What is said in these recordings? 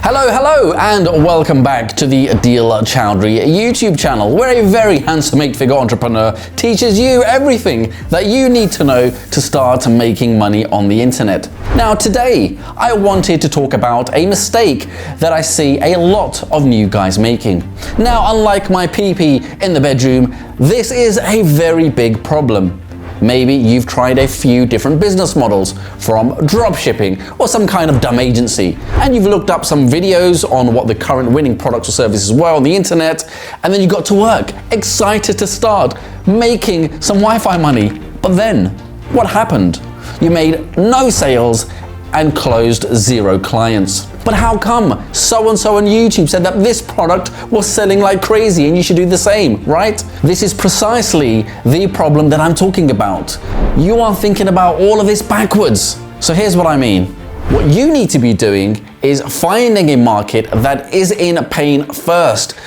Hello, and welcome back to the Adil Chowdhury YouTube channel, where a very handsome 8-figure entrepreneur teaches you everything that you need to know to start making money on the internet. Now, today, I wanted to talk about a mistake that I see a lot of new guys making. Now, unlike my pee-pee in the bedroom, this is a very big problem. Maybe you've tried a few different business models, from dropshipping or some kind of dumb agency, and you've looked up some videos on what the current winning products or services were on the internet, and then you got to work, excited to start making some Wi-Fi money. But then, what happened? You made no sales and closed 0 clients. But how come so-and-so on YouTube said that this product was selling like crazy and you should do the same, right? This is precisely the problem that I'm talking about. You are thinking about all of this backwards. So here's what I mean. What you need to be doing is finding a market that is in pain first,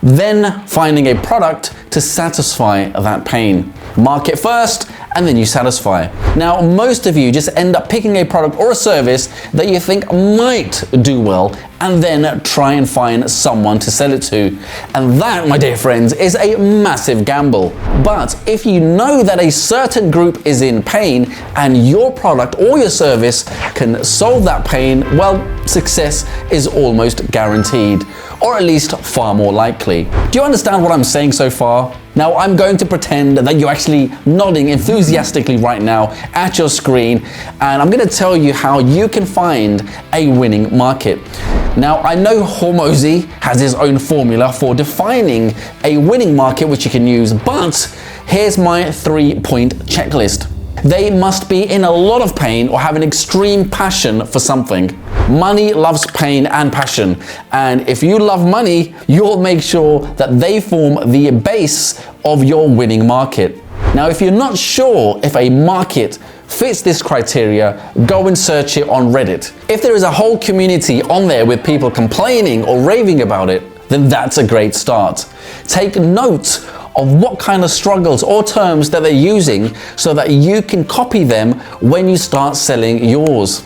then finding a product to satisfy that pain. Market first, and then you satisfy. Now, most of you just end up picking a product or a service that you think might do well, and then try and find someone to sell it to. And that, my dear friends, is a massive gamble. But if you know that a certain group is in pain and your product or your service can solve that pain, well, success is almost guaranteed, or at least far more likely. Do you understand what I'm saying so far? Now, I'm going to pretend that you're actually nodding enthusiastically right now at your screen, and I'm going to tell you how you can find a winning market. Now, I know Hormozy has his own formula for defining a winning market which you can use, but here's my 3-point checklist. They must be in a lot of pain or have an extreme passion for something. Money loves pain and passion, and if you love money, you'll make sure that they form the base of your winning market. Now, if you're not sure if a market fits this criteria, go and search it on Reddit. If there is a whole community on there with people complaining or raving about it, then that's a great start. Take note of what kind of struggles or terms that they're using so that you can copy them when you start selling yours.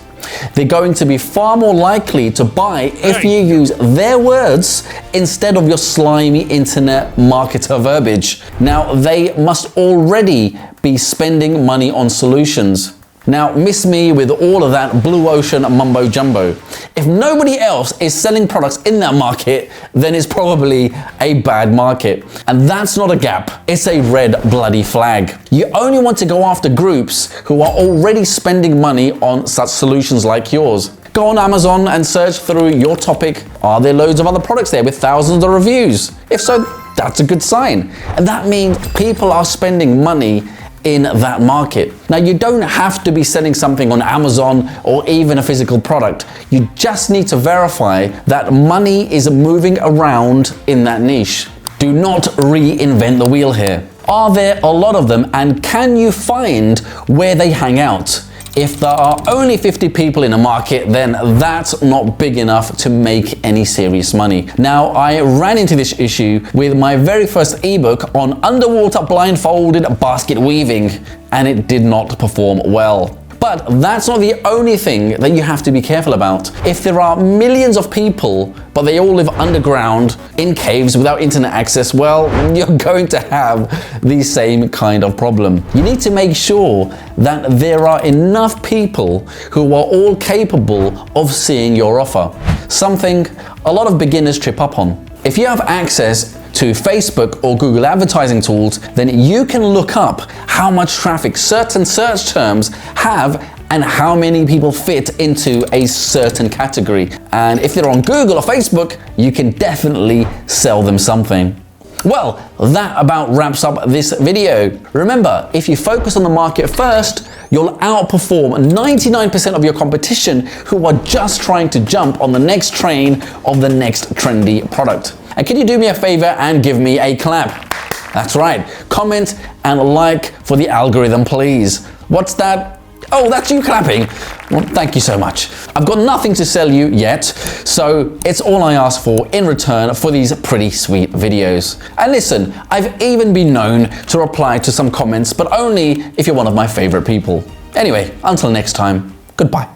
They're going to be far more likely to buy if you use their words instead of your slimy internet marketer verbiage. Now, they must already be spending money on solutions. Now, miss me with all of that blue ocean mumbo jumbo. If nobody else is selling products in that market, then it's probably a bad market. And that's not a gap, it's a red bloody flag. You only want to go after groups who are already spending money on such solutions like yours. Go on Amazon and search through your topic. Are there loads of other products there with thousands of reviews? If so, that's a good sign. And that means people are spending money in that market. Now, you don't have to be selling something on Amazon or even a physical product. You just need to verify that money is moving around in that niche. Do not reinvent the wheel here. Are there a lot of them, and can you find where they hang out? If there are only 50 people in a market, then that's not big enough to make any serious money. Now, I ran into this issue with my very first ebook on underwater blindfolded basket weaving, and it did not perform well. But that's not the only thing that you have to be careful about. If there are millions of people, but they all live underground in caves without internet access, well, you're going to have the same kind of problem. You need to make sure that there are enough people who are all capable of seeing your offer. Something a lot of beginners trip up on. If you have access to Facebook or Google advertising tools, then you can look up how much traffic certain search terms have and how many people fit into a certain category. And if they're on Google or Facebook, you can definitely sell them something. Well, that about wraps up this video. Remember, if you focus on the market first, you'll outperform 99% of your competition who are just trying to jump on the next train of the next trendy product. And can you do me a favor and give me a clap? That's right, comment and like for the algorithm, please. What's that? Oh, that's you clapping. Well, thank you so much. I've got nothing to sell you yet, so it's all I ask for in return for these pretty sweet videos. And listen, I've even been known to reply to some comments, but only if you're one of my favorite people. Anyway, until next time, goodbye.